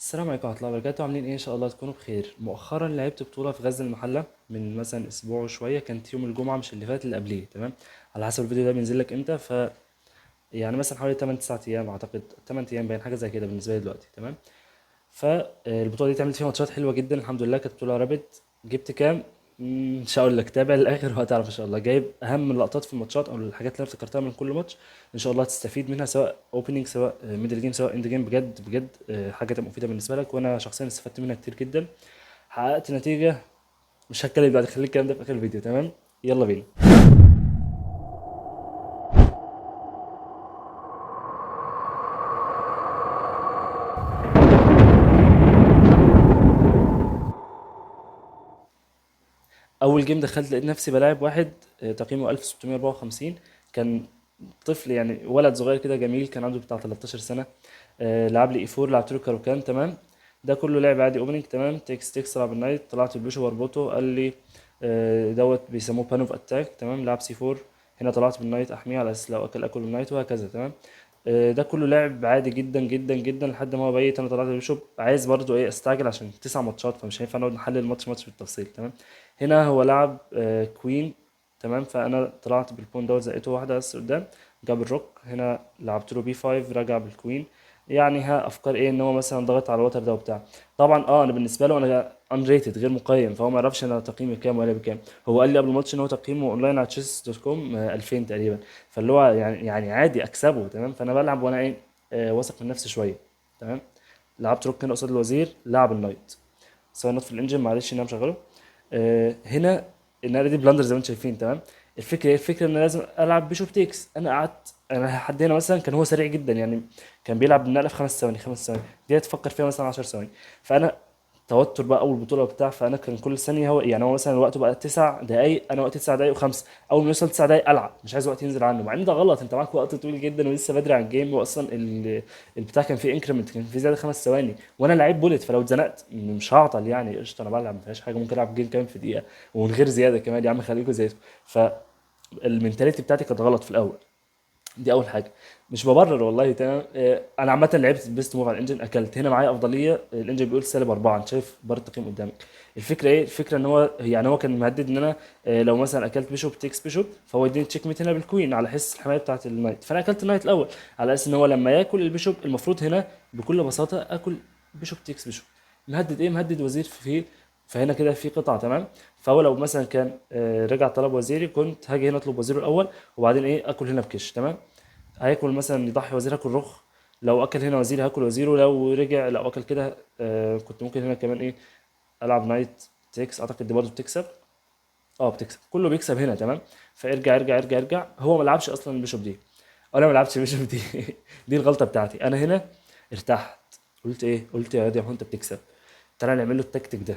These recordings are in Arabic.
السلام عليكم ورحمة الله وبركاته. عاملين ايه؟ ان شاء الله تكونوا بخير. مؤخرا لعبت بطولة في غزل المحلة من مثلا اسبوع وشوية، كانت يوم الجمعة مش اللي فات اللي قبليه، تمام؟ على حسب الفيديو ده بينزل لك امتى. يعني مثلا حوالي 8 9 ايام، اعتقد 8 ايام باين، حاجة زي كده بالنسبة لي دلوقتي، تمام؟ فالبطولة دي اتعملت فيها ماتشات حلوة جدا الحمد لله، كانت بطولة رابد. جبت كام؟ مش هقول لك، تابع للاخر وهتعرف ان شاء الله. جايب اهم اللقطات في الماتشات او الحاجات اللي انا افتكرتها من كل ماتش، ان شاء الله تستفيد منها، سواء اوبننج سواء ميدل جيم سواء اند جيم. بجد بجد حاجه تبقى مفيده بالنسبه لك، وانا شخصيا استفدت منها كتير جدا. حققت نتيجه. مش هتكلم بعد، خليك الكلام ده في اخر الفيديو، تمام؟ يلا بينا. اول جيم دخلت لقيت نفسي بلاعب واحد تقييمه 1654. كان طفل يعني، ولد صغير كده جميل، كان عنده بتاع 13 سنه. لعب لي اي 4، لعبت له كاروكان، تمام. ده كله لعب عادي اوبننج، تمام. تكس تكس لعب النايت، طلعت البيشو واربطه، قال لي دوت بيسموه بان اوف اتاك، تمام. لعب سي 4. هنا طلعت بالنايت احميه على اساس لو اكل النايت، وهكذا، تمام. ده كله لعب عادي جدا جدا جدا لحد ما هو بيت. انا طلعت البيشوب، عايز برضو ايه استعجل عشان 9 ماتشات، فمش هينفع نقعد نحلل ماتش ماتش بالتفصيل، تمام. هنا هو لعب كوين، تمام. فانا طلعت بالبون دوت، زقيته واحده بس قدام، جاب الروك. هنا لعبت له بي 5، رجع بالكوين. يعني ها افكار ايه؟ ان هو مثلا ضغط على الوتر ده وبتاع. طبعا انا بالنسبه له انا ان ريتد، غير مقيم، فهو ما يعرفش انا تقييمي كام ولا بكام. هو قال لي قبل الماتش ان هو تقييمه اونلاين على تشيس دوت كوم 2000 تقريبا. فاللي هو يعني عادي اكسبه، تمام. فانا بلعب وانا ايه واثق من نفسي شويه، تمام. لعبت روك هنا قصاد الوزير، لعب النايت. سواء نوت في الانجن، معلش ان انا مشغله. هنا النقله دي بلندر زي ما انتم شايفين، تمام. الفكره ايه؟ الفكره ان أنا لازم العب بيشوب تيكس. انا قعدت، انا لحد هنا مثلا كان هو سريع جدا يعني، كان بيلعب النقله في 5 ثواني، 5 ثواني دي تفكر فيها مثلا 10 ثواني. فانا توتر بقى اول بطوله وبتاع، فانا كان كل ثانيه هو يعني، هو مثلا الوقت بقى 9 دقائق، انا وقت 9 دقائق و5. اول ما يوصل 9 دقائق العب، مش عايز وقت ينزل عنه، مع ان ده غلط. انت معاك وقت طويل جدا ولسه بدري على الجيم، واصلا البتاع كان فيه انكريمنت، كان فيه زياده 5 ثواني، وانا لعيب بوليت، فلو اتزنقت مش هعطل يعني، قشطه انا بلعب ما فيهاش حاجه، ممكن العب جيم كام في دقيقه ومن غير زياده كمان، يا عم خليكوا زيكم. فالمنتاليتي بتاعتي كانت غلط في الاول. دي اول حاجه. مش ببرر والله، تمام. انا عامه لعبت بيست موف على الانجن، اكلت هنا معايا افضليه. الانجن بيقول -4، انت شايف بار التقييم قدامك. الفكره ايه؟ الفكره ان هو يعني هو كان مهدد ان انا لو مثلا اكلت بيشوب تيكس بيشوب، فهو يديني تشيك ميت هنا بالكوين على حس الحمايه بتاعه النايت. فانا اكلت النايت الاول على اساس ان هو لما ياكل البيشوب المفروض هنا بكل بساطه اكل بيشوب تيكس بيشوب. مهدد ايه؟ مهدد وزير في. فهنا كده في قطعه، تمام. فهو لو مثلا كان رجع طلب وزيري، كنت هاجي هنا اطلب وزيره الاول، وبعدين ايه اكل هنا بكش، تمام. هياكل مثلا يضحي وزير، هاكل رخ. لو اكل هنا وزير هاكل وزيره، لو رجع لو اكل كده كنت ممكن هنا كمان ايه العب نايت تكس. اعتقد دي برضه بتكسب. اه بتكسب، كله بيكسب هنا، تمام. فارجع ارجع ارجع ارجع، هو ما لعبش اصلا البيشوب دي، انا ما لعبتش البيشوب دي. دي الغلطه بتاعتي انا هنا. ارتحت، قلت ايه؟ قلت يا واد يا هو انت بتكسب، تعالى نعمل له التكتيك ده،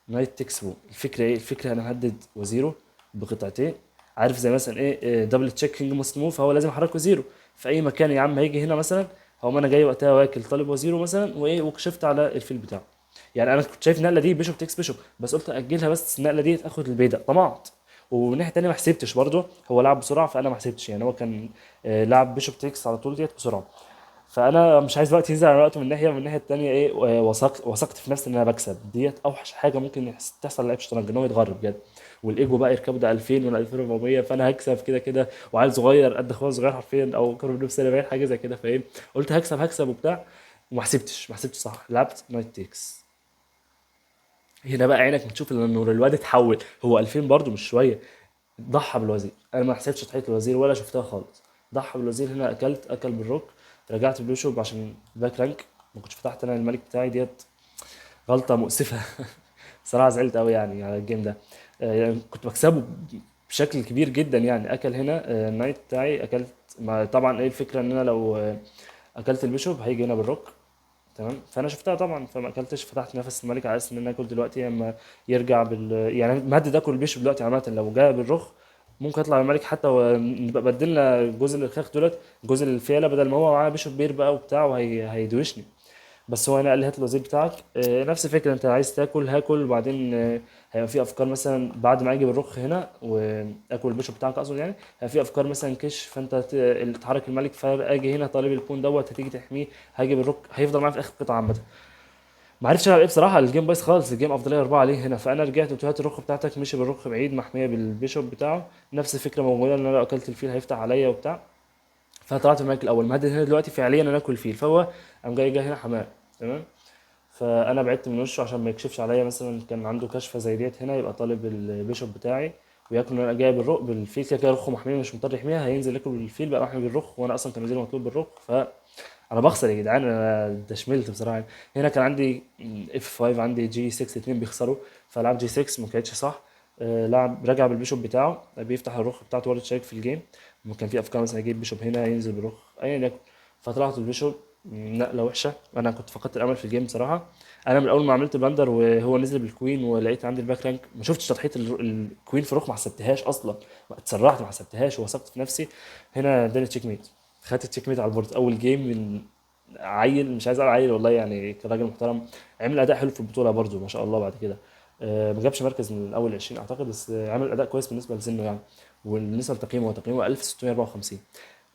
نايت تكسبه. الفكره ايه؟ الفكره انا مهدد وزيرو بقطعتين، عارف زي مثلا ايه دبل تشيكينج ماست موف، فهو لازم احرك وزيرو في اي مكان. يا عم هيجي هنا مثلا، هو انا جاي وقتها واكل طالب وزيرو مثلا، وايه وكشفت على الفيل بتاعه. يعني انا كنت شايف النقله دي بيشوب تكس بيشوب، بس قلت اجلها، بس النقله دي اخد البيدق، طمعت. ومن الناحيه التانيه ما حسبتش برضه، هو لعب بسرعه فانا ما حسبتش يعني، هو كان لعب بيشوب تكس على طول ديت بسرعه. فانا مش عايز وقت ينزل على وقته من ناحيه، ومن الناحيه التانيه ايه وثقت في نفسي ان انا بكسب. ديت اوحش حاجه ممكن تحصل للاعب شطرنج، ان هو يتغر بجد، والايجو بقى يركبه، ده 2000 ولا 2400، فانا هكسب كده كده، وعيل صغير قد اخويا صغير حرفيا، او كانوا بنفس سنه باين حاجه زي كده، فايه قلت هكسب هكسب وبتاع. وما حسبتش صح، لعبت نايت تيكس. هنا بقى عينك بتشوف ان الواد اتحول، هو 2000 برضو مش شويه. ضحى بالوزير، انا ما حسبتش تضحيه الوزير ولا شفتها خالص. ضحى بالوزير هنا، اكل بالروك. رجعت بالبيشوب عشان باك رانك، ما كنتش فتحت انا الملك بتاعي ديت. غلطه مؤسفه. صراحه زعلت قوي يعني على الجيم ده. يعني كنت بكسبه بشكل كبير جدا يعني. اكل هنا النايت بتاعي، اكلت. طبعا ايه الفكره؟ ان انا لو اكلت البيشوب هيجي هنا بالروك، تمام. فانا شفتها طبعا، فما اكلتش، فتحت نفس الملك على اساس ان انا اكل دلوقتي اما يرجع يعني مهدد اكل البيشوب دلوقتي عامه، لو جاء بالرخ ممكن يطلع الملك حتى، ونبقى بدلنا جزء الخاخ دولت، جزء الفيله، بدل ما هو معاه بيشوب بير بقى وبتاع، وهيدوشني. بس هو هنا قال لي هات الوزير بتاعك. نفس الفكره، انت عايز تاكل هاكل، وبعدين هيبقى في افكار مثلا بعد ما اجي بالرخ هنا واكل البيشوب بتاعك اقصد يعني، هيبقى في افكار مثلا كش، فانت تحرك الملك، فاجي هنا طالب البون دوت، هتيجي تحميه، هاجي بالرك، هيفضل معايا في اخر قطعه عامه. ما عرفتش العب ايه بصراحه، الجيم بايظ خالص، الجيم افضليه 4 عليه هنا. فانا رجعت قلت له هات الرخ بتاعتك، مشي بالرخ بعيد محميه بالبيشوب بتاعه، نفس الفكره موجوده ان انا لو اكلت الفيل هيفتح عليا وبتاع. فطلعت الملك الاول مهدد هنا دلوقتي فعليا انا اكل الفيل، فهو قام جاي هنا حماه. تمام. فانا بعدت من وشه عشان ما يكشفش عليا، مثلا كان عنده كشفه زي ديت هنا يبقى طالب البيشوب بتاعي وياكل، ان انا جايب الرخ بالفيل كده كده، رخه محميه مش مضطر يحميها، هينزل ياكل بالفيل بقى محمي بالرخ، وانا اصلا كان نزل مطلوب بالرخ. انا بخسر يا جدعان، انا دشملت بصراحه يعني. هنا كان عندي اف 5، عندي جي 6 اتنين بيخسروا، فلعب جي 6 ما كانتش صح. لعب رجع بالبيشوب بتاعه بيفتح الرخ بتاعته ورا تشيك في الجيم، كان في افكار مثلا يجيب بيشوب هنا ينزل بالرخ ايا يكن. فطلعت البيشوب نقله وحشه، انا كنت فقدت الامل في الجيم بصراحه. انا من اول ما عملت بلندر وهو نزل بالكوين ولقيت عندي الباك رانك، ما شفتش تضحيه الكوين في رخ، ما حسبتهاش اصلا، اتسرعت ما حسبتهاش ووثقت في نفسي. هنا اداني تشيك ميت، خدت التشيك ميت على البورد اول جيم من عيل، مش عايز اقول عيل والله يعني، كان راجل محترم، عمل اداء حلو في البطوله برضو ما شاء الله. بعد كده ما جابش مركز من اول 20 اعتقد، بس عمل اداء كويس بالنسبه لسنه يعني. وبالنسبه لتقييمه، هو تقييمه 1654.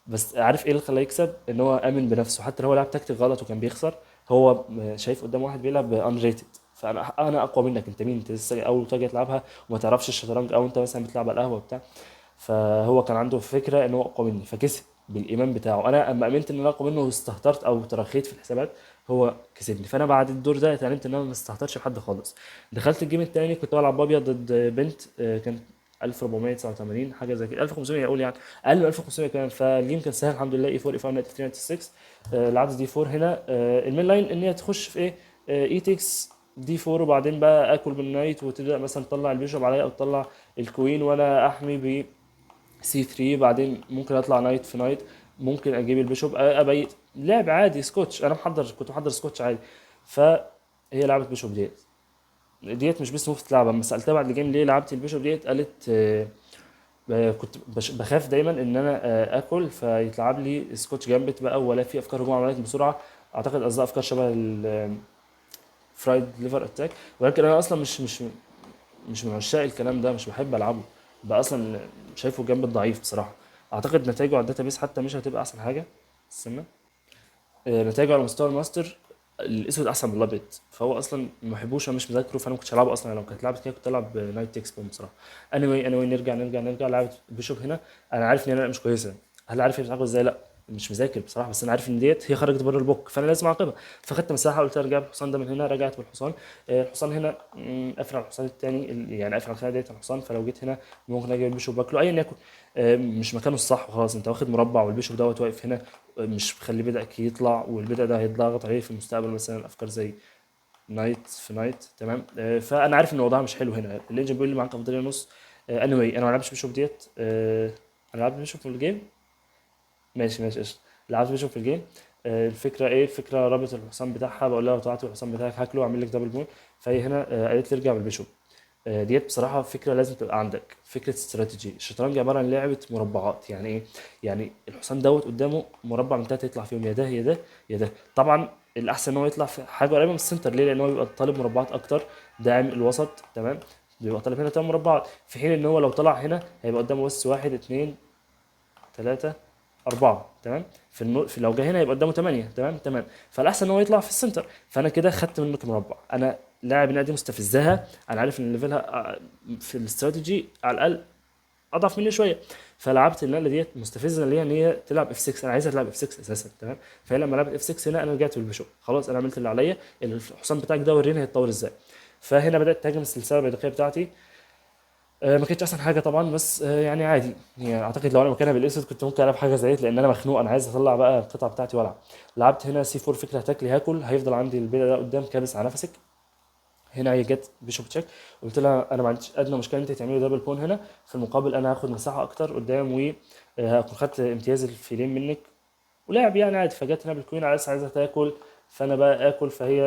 بس عارف ايه اللي خلاه يكسب؟ ان هو امن بنفسه، حتى لو هو لعب تكتيك غلط وكان بيخسر، هو شايف قدام واحد بيلعب ان ريتد، فانا اقوى منك، انت مين؟ انت لسه اول طاقه تلعبها وما تعرفش الشطرنج، او انت مثلا بتلعب على القهوه بتاع. فهو كان عنده فكره ان هو اقوى مني فكسب بالايمان بتاعه. انا اما امنت ان انا اقوى منه واستهترت او ترخيت في الحسابات، هو كسبني. فانا بعد الدور ده اتعلمت ان انا ما استهترش بحد خالص. دخلت الجيم التاني كنت بلعب بابيض ضد بنت، كان 1489 حاجه زي كده، 1500 اقول يعني، اقل من 1500 كمان. فالجيم كان سهل الحمد لله، اي 4 اي 5 نايت 3 6. لعبت دي 4 هنا. المين لاين ان هي تخش في ايه، اي تكس دي 4، وبعدين بقى اكل بالنايت وتبدا مثلا تطلع البيشوب عليا او تطلع الكوين وانا احمي ب سي 3، بعدين ممكن اطلع نايت في نايت، ممكن اجيب البيشوب ابيت لعب عادي سكوتش. انا كنت محضر سكوتش عادي. فهي لعبت بيشوب ديت مش بس ممكن تلعب. اما سالتها بعد الجيم ليه لعبت البيشوب ديت، قالت كنت بخاف دايما ان انا اكل فيتلعب لي سكوتش جامبت بقى، ولا في افكار هجوم عمليات بسرعه. اعتقد قصدها افكار شبه الفرايد ليفر اتاك، ولكن انا اصلا مش من عشاق الكلام ده، مش بحب العبه بقى اصلا، شايفه جامبت ضعيف بصراحه. اعتقد نتائجه على الداتابيس حتى مش هتبقى احسن حاجه. استنى. نتائجه على مستوى الماستر الاسود احسن من الابيض، فهو اصلا ما بحبوش، انا مش مذاكره، فانا ما كنتش هلعبه اصلا. لو كانت لعبت كده كنت العب نايت تكس بوم بصراحه. اني واي نرجع لعبه بيشوب هنا. انا عارف ان انا مش كويسه، هل عارف هي بتلعبها ازاي؟ لا مش مذاكر بصراحه، بس انا عارف ان ديت هي خرجت بره البوك، فانا لازم اعاقبها. فخدت مساحه قلت ارجع بالحصان ده من هنا، رجعت بالحصان. الحصان هنا قافل على الحصان التاني، يعني قافل على الخانه ديت على الحصان، فلو جيت هنا ممكن اجي البيشوب باكله ايا يكن. مش مكانه الصح وخلاص، انت واخد مربع والبيشوب دوت واقف هنا، مش مخلي بدأك يطلع، والبدأ ده هيتضغط عليه في المستقبل مثلا افكار زي نايت في نايت. تمام. فانا عارف ان الوضع مش حلو هنا، الليجن بيقول لي معاك افضليه نص. انا ما لعبتش بيشوف ديت. انا لعبت بيشوف في الجيم. ماشي قشطه. لعبت بيشوف في الجيم. الفكره ايه؟ الفكره رابط الحصان بتاعها، بقول لها لو طلعت الحصان بتاعك هاكله واعمل لك دبل بون. فهي هنا قالت لي ارجع بالبيشوب. ديت بصراحة فكرة لازم تبقى عندك، فكرة استراتيجي. الشطرنج عبارة عن لعبة مربعات، يعني ايه؟ يعني الحصان دوت قدامه مربع من تلاتة يطلع فيهم يا ده يا ده يا ده. طبعا الأحسن إن هو يطلع في حاجة قريبة من السنتر، ليه؟ لأن هو بيبقى طالب مربعات أكتر، داعم الوسط. تمام. بيبقى طالب هنا تمن مربعات، في حين إن هو لو طلع هنا هيبقى قدامه بس واحد اتنين تلاتة أربعة. تمام. لو جه هنا يبقى قدامه تمانية. تمام. فالأحسن إن هو يطلع في السنتر. فأنا كده خدت منك مربع. أنا لاعب النادي دي مستفزها، أنا عارف إن ليفلها في الاستراتيجي على الأقل أضعف مني شوية. فلعبت النقلة ديت مستفزة ليها ان هي تلعب اف 6، انا عايزها تلعب اف 6 اساسا. تمام. فهي لما لعبت اف 6 هنا انا رجعت بالبيشوب، خلاص انا عملت اللي عليا، الحصان بتاعك ده وريني هيتطور ازاي. فهنا بدات تهاجم السلسله البيدقيه بتاعتي. ما كانتش احسن حاجه طبعا، بس يعني عادي يعني. اعتقد لو انا مكانها بالاسود كنت ممكن العب حاجه زيت، لان انا مخنوق، انا عايز اطلع بقى القطعه بتاعتي والعب. لعبت هنا سي 4، فكره هتاكلي هاكل، هيفضل عندي البيضه ده قدام كابس على نفسك. هنا هي جت بيشوب تشيك، قلت لها انا ما عنديش ادنى مشكله ان انت تعملي دبل بون هنا، في المقابل انا هاخد مساحه اكتر قدام، وهكون خدت امتياز الفيلين منك ولعب يعني عادي. فجت هنا بالكوين على اساس عايزه تاكل، فانا بقى اكل، فهي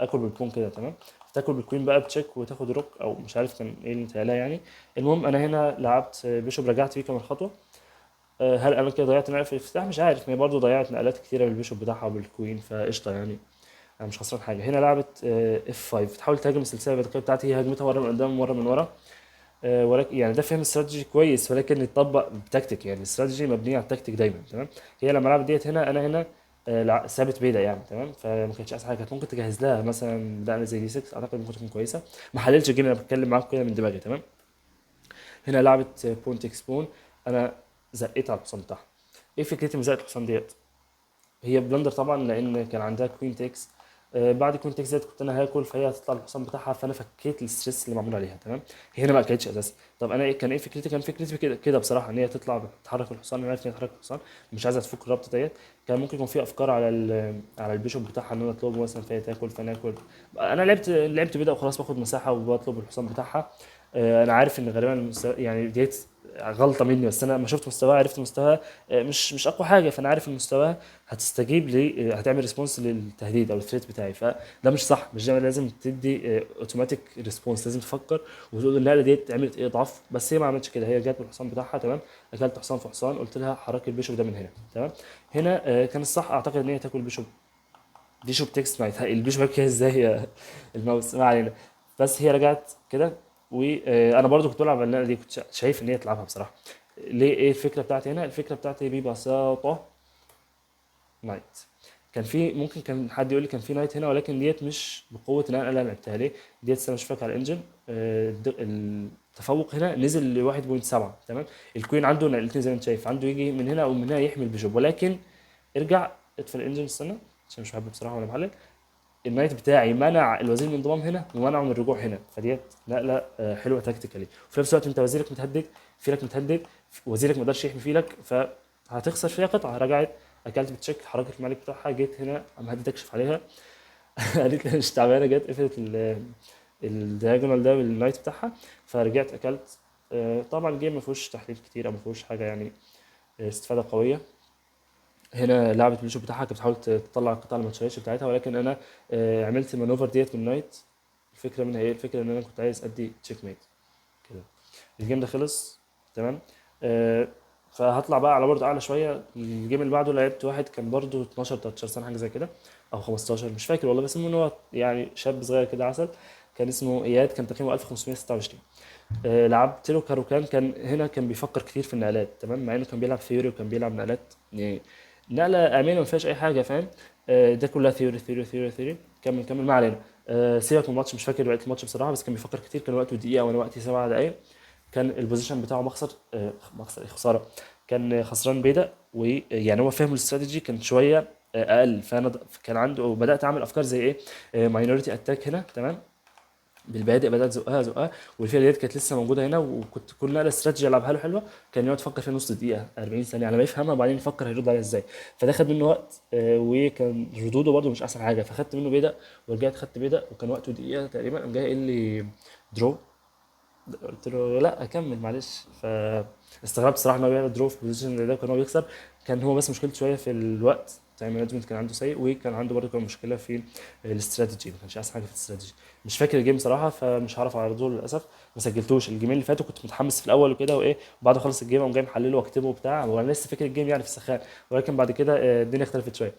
اكل بالبون كده. تمام. تاكل بالكوين بقى بتشيك وتاخد روك، او مش عارف كان ايه اللي متهيألها يعني. المهم انا هنا لعبت بيشوب، رجعت فيه كمان خطوه. هل انا كده ضيعت نقله في الافتتاح؟ مش عارف، ما هي برضه ضيعت نقلات كتيره بالبيشوب بتاعها وبالكوين، فقشطه يعني. انا مش خسران حاجه. هنا لعبت اف 5، تحاول تهاجم السلسله البدقيه بتاعتي، هي هجمتها مره من قدام ومره من ورا. ولكن يعني ده فهم استراتيجي كويس، ولكن يتطبق بتكتيك، يعني الاستراتيجي مبنيه على التكتيك دايما. تمام. هي لما لعبت ديت هنا، انا هنا ثابت بيدا يعني، تمام. فما كانتش احسن حاجه، كانت ممكن تجهز لها مثلا نقله زي دي 6، اعتقد ممكن تكون كويسه. ما حللتش الجيم، انا بتكلم معاكم كده من دماغي، تمام. هنا لعبت بونت اكسبون، انا زقيت على الحصان بتاعها. ايه فكرتي من زقه الحصان ديت؟ هي بلندر طبعا، لان كان عندها كوين تكس. بعد كوين تكس ديت كنت انا هاكل، فهي هتطلع الحصان بتاعها، فانا فكيت الستريس اللي معمول عليها، تمام. هي هنا ما كانتش اساسا. طب انا كان ايه فكرتي؟ كان فكرتي كده كده بصراحه، ان هي تطلع تحرك الحصان، انا عارف ان هي تحرك الحصان، مش عايزه تفك الربط ديت. كان ممكن يكون في افكار على على البيشوب بتاعها، ان انا اطلبه مثلا فهي تاكل فانا اكل. انا لعبت بدا وخلاص، باخد مساحه وبطلب الحصان بتاعها. انا عارف ان غالبا يعني ديت غلطه مني، بس انا لما شفت مستواها عرفت مستواها مش اقوى حاجه، فانا عارف ان مستواها هتستجيب لي، هتعمل ريسبونس للتهديد او الثريت بتاعي، فده مش صح. مش دايما لازم تدي اوتوماتيك ريسبونس، لازم تفكر وتقول النقله دي عملت ايه ضعف. بس هي ما عملتش كده، هي جت بالحصان بتاعها، تمام. اكلت حصان في حصان، قلت لها حركي البيشوب ده من هنا، تمام. هنا كان الصح اعتقد ان هي تاكل البيشوب. بيشوب تكست ما يتهيأ البيشوب هيك ازاي الماوس، ما علينا. بس هي رجعت كده، وانا برضو كنت بلعب النقله دي، كنت شايف ان هي تلعبها بصراحه. ليه؟ ايه الفكره بتاعتي هنا؟ الفكره بتاعتي ببساطه نايت. كان في ممكن كان حد يقول لي كان في نايت هنا، ولكن ديت مش بقوه ان انا لعبتها ليه. ديت انا مش فاكر على الانجن. التفوق هنا نزل ل 1.7، تمام. الكوين عنده نقلتين زي ما انت شايف، عنده يجي من هنا او من هنا يحمي البيشوب، ولكن ارجع اطفي الانجن، استنى، عشان مش بحب بصراحه وانا بحلل. النايت بتاعي منع الوزير من الانضمام هنا، ومنعه من الرجوع هنا، فديت نقله حلوه تكتيكالي. وفي نفس الوقت انت وزيرك متهدد، فيلك متهدد، وزيرك ما قدرش يحمي فيلك، فهتخسر فيها قطعه. رجعت اكلت بتشيك، حركه الملك بتاعها، جيت هنا اما هديت اكشف عليها قالت لي مش تعبانه، جت قفلت الدياجونال ده بالنايت بتاعها، فرجعت اكلت. طبعا الجيم ما فيهوش تحليل كتير، او ما فيهوش حاجه يعني استفاده قويه. هنا لعبة البيشوب بتاعها كانت بتحاول تطلع القطع اللي ما اتشالتش بتاعتها، ولكن انا عملت المانوفر ديت من نايت. الفكره منها ايه؟ الفكره ان انا كنت عايز ادي تشيك ميت كده. الجيم ده خلص، تمام. آه، فهطلع بقى على بورد اعلى شويه. الجيم اللي بعده لعبت واحد كان برضو 12 13 سنه حاجه زي كده، او 15 مش فاكر والله، بس المهم ان هو يعني شاب صغير كده عسل. كان اسمه اياد، كان تقييمه 1526. لعبت له كاروكان. كان هنا كان بيفكر كتير في النقلات، تمام، مع انه كان بيلعب ثيوري وكان بيلعب نقلات يعني نقله امنه ما فيهاش اي حاجه، فاهم. ده كلها ثيوري ثيوري ثيوري ثيوري. كمل كمل، ما علينا. سيبك من الماتش، مش فاكر وقت الماتش بصراحه، بس كان بيفكر كتير. كان وقته دقيقه وانا وقتي 7 دقائق. كان البوزيشن بتاعه مخسر، مخسر إيه، خساره. كان خسران بيدا، ويعني هو فاهم الاستراتيجي كان شويه اقل. فانا كان عنده، بدات اعمل افكار زي ايه، ماينورتي اتاك هنا، تمام. بالبادئ بدات زقها زقها، والفيله ديت كانت لسه موجوده هنا، وكنت كل نقله استراتيجي العبها له حلوه. كان يقعد يفكر فيها نص دقيقه 40 ثانيه على ما يفهمها، وبعدين يفكر هيرد عليها ازاي. فده خد منه وقت، وكان ردوده برده مش احسن حاجه، فخدت منه بيدا. ورجعت خدت بيدا، وكان وقته دقيقه تقريبا، قام جاي قايل لي درو. قلت له لا اكمل معلش. فاستغربت صراحه ان هو بيعمل درو في بوزيشن زي ده، وكان هو بيخسر. كان هو بس مشكلته شويه في الوقت، تايم مانجمنت كان عنده سيء، وكان عنده برضه كان مشكله في الاستراتيجي، ما كانش احسن حاجه في الاستراتيجي. مش فاكر الجيم صراحه، فمش هعرف اعرضه له للاسف. ما سجلتوش الجيمين اللي فاتوا، كنت متحمس في الاول وكده وايه، وبعد ما خلص الجيم قام جاي محلله واكتبه وبتاع، وانا لسه فاكر الجيم يعني في السخان. ولكن بعد كده الدنيا اختلفت شويه.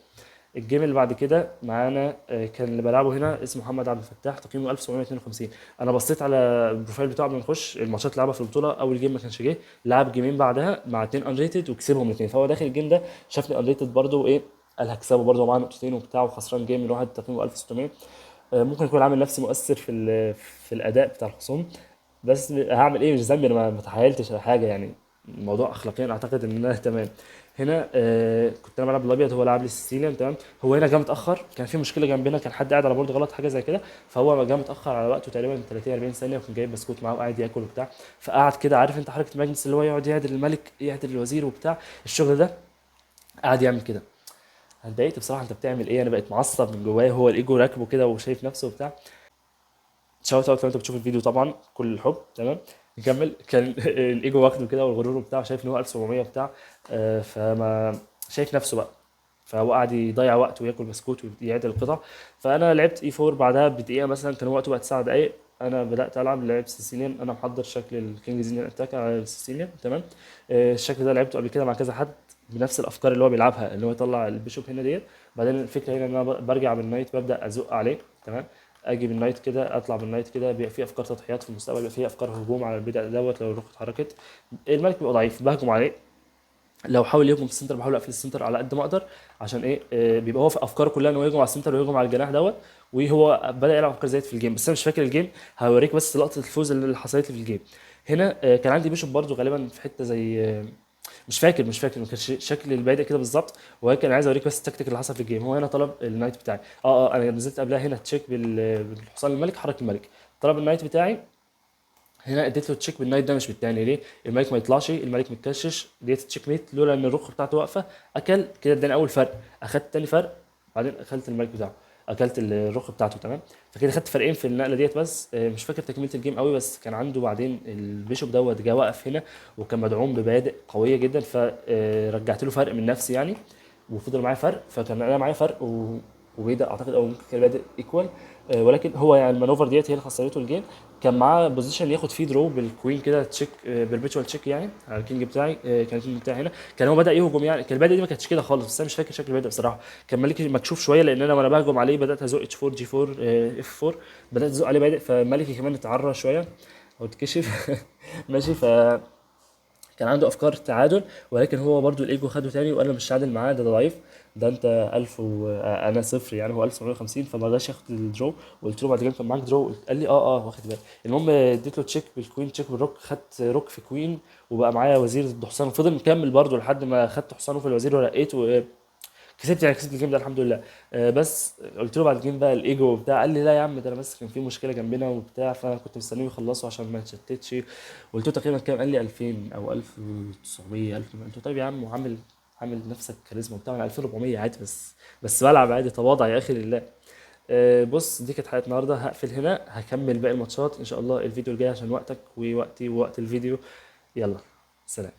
الجيم اللي بعد كده معانا كان اللي بلعبه هنا اسمه محمد عبد الفتاح، تقييمه 1752. انا بصيت على البروفايل بتاعه قبل ما نخش الماتشات اللي لعبها في البطوله. اول جيم ما كانش جه، لعب جيمين بعدها مع اتنين انريتد وكسبهم الاثنين، فهو داخل الجيم ده شافني انريتد برضه وايه، قال هكسبه برضه، معاه نقطتين وبتاع، وخسران جيم من واحد تقييمه 1600. ممكن يكون عامل نفسي مؤثر في الاداء بتاع الخصوم. بس هعمل ايه؟ مش ذنبي، انا ما تحايلتش على حاجه يعني. الموضوع اخلاقيا اعتقد ان انا تمام. هنا كنت انا بلعب بالابيض، هو لعب لي السيسيليان، تمام. هو هنا جه متاخر، كان في مشكله جنبنا، كان حد قاعد على بورد غلط حاجه زي كده، فهو جه متاخر على وقته تقريبا 30 40 ثانيه، وكان جايب بسكوت معاه وقاعد ياكل وبتاع. فقعد كده، عارف انت حركه المجلس اللي هو يقعد يعدل الملك يعدل الوزير وبتاع، الشغل ده. قعد يعمل كده. اتضايقت بصراحه، انت بتعمل ايه؟ انا بقيت معصب من جوايا، هو الايجو راكبه كده وشايف نفسه وبتاع. شوت اوت لو انت بتشوف الفيديو طبعا، كل الحب، تمام. نكمل. كان الايجو واخده كده والغرور بتاعه، شايف ان هو 1700 بتاع. فما شايف نفسه بقى. فهو قاعد يضيع وقت وياكل بسكوت ويعدل القطع. فانا لعبت اي 4 بعدها بدقيقه مثلا، كان وقته بقى 9 دقائق. انا بدات العب لعب سيسيليان، انا محضر شكل الكينج زينيان اتاك على السيسيليان، تمام. الشكل ده لعبته قبل كده مع كذا حد، بنفس الافكار اللي هو بيلعبها، اللي هو يطلع البيشوب هنا ديت. بعدين الفكره هنا ان انا برجع بالنايت، ببدا ازق عليه، تمام. اجي بالنايت كده، اطلع بالنايت كده، بيبقى في افكار تضحيات في المستقبل، بيبقى في افكار هجوم على البدع دوت. لو الروك اتحركت الملك بيبقى ضعيف، بهجم عليه. لو حاول يهجم في السنتر بحاول اقفل السنتر على قد ما اقدر. عشان ايه؟ بيبقى هو في افكاره كلها ان هو يهجم على السنتر ويهجم على الجناح دوت. وهو بدا يلعب افكار زيت في الجيم، بس انا مش فاكر الجيم. هوريك بس لقطه الفوز اللي حصلت لي في الجيم. هنا كان عندي بيشوب برضو غالبا في حته زي مش فاكر ما كانش شكل البادئ كده بالظبط. ولكن عايز اوريك بس التكتيك اللي حصل في الجيم. هو هنا طلب النايت بتاعي. انا نزلت قبلها هنا تشيك بالحصان الملك، حرك الملك. طلب النايت بتاعي. هنا اديت له تشيك بالنايت ده مش بالتاني. ليه؟ الملك ما يطلعش، الملك متكشش، ديت تشيك ميت لولا ان الرخ بتاعته واقفه. اكل كده اداني اول فرق، اخدت تاني فرق. بعدين اكلت الملك بتاعه، اكلت الرخ بتاعته. تمام. فكده خدت فرقين في النقله ديت بس. مش فاكر تكمله الجيم قوي، بس كان عنده بعدين البيشوب دوت جه وقف هنا. وكان مدعوم ببيادق قويه جدا، فرجعت له فرق من نفسي يعني. وفضل معايا فرق، فكان انا معايا فرق وبيدا اعتقد، او ممكن كان بادئ ايكوال. ولكن هو يعني المانوفر ديت هي اللي خسرته الجيم. كان معاه بوزيشن ياخد فيه درو بالكوين كده تشيك، بيربيتشوال تشيك يعني على الكينج بتاعي. كان الكينج بتاعي هنا. كان هو بدا يهجم يعني. كان البادئ دي ما كانتش كده خالص، بس انا مش فاكر شكل البادئ بصراحه. كان ملكي مكشوف شويه، لان انا وانا بهجم عليه بدات ازق اتش 4 جي 4 اف 4. بدات ازق عليه بادئ، فملكي كمان اتعرى شويه او اتكشف. ماشي. كان عنده افكار تعادل. ولكن هو برضو الايجو خده تاني وقال انا مش هعادل معاه، ده ضعيف. ده انت 1000 انا صفر يعني، هو 1750. فما رضاش ياخد الدرو. وقلت له بعد كده كان معاك درو؟ قال لي واخد بالي. المهم اديت له تشيك بالكوين، تشيك بالروك، خدت روك في كوين. وبقى معايا وزير ضد حصان. فضل مكمل برضو لحد ما خدت حصانه في الوزير ورقيته. كسبت يعني، كسبت الجيم ده الحمد لله. بس قلت له بعد الجيم بقى الايجو وبتاع. قال لي لا يا عم، ده انا بس كان في مشكله جنبنا وبتاع، فانا كنت مستنيه يخلصوا عشان ما اتشتتش. قلت له تقريبا كام؟ قال لي 2000 او 1900 1000. قلت له طيب يا عم، عامل نفسك كاريزما وبتاع. انا 2400 عادي، بس بلعب عادي، تواضع يا اخي لله. بص، دي كانت حلقه النهارده. هقفل هنا، هكمل باقي الماتشات ان شاء الله الفيديو الجاي عشان وقتك ووقتي ووقت الفيديو. يلا، سلام.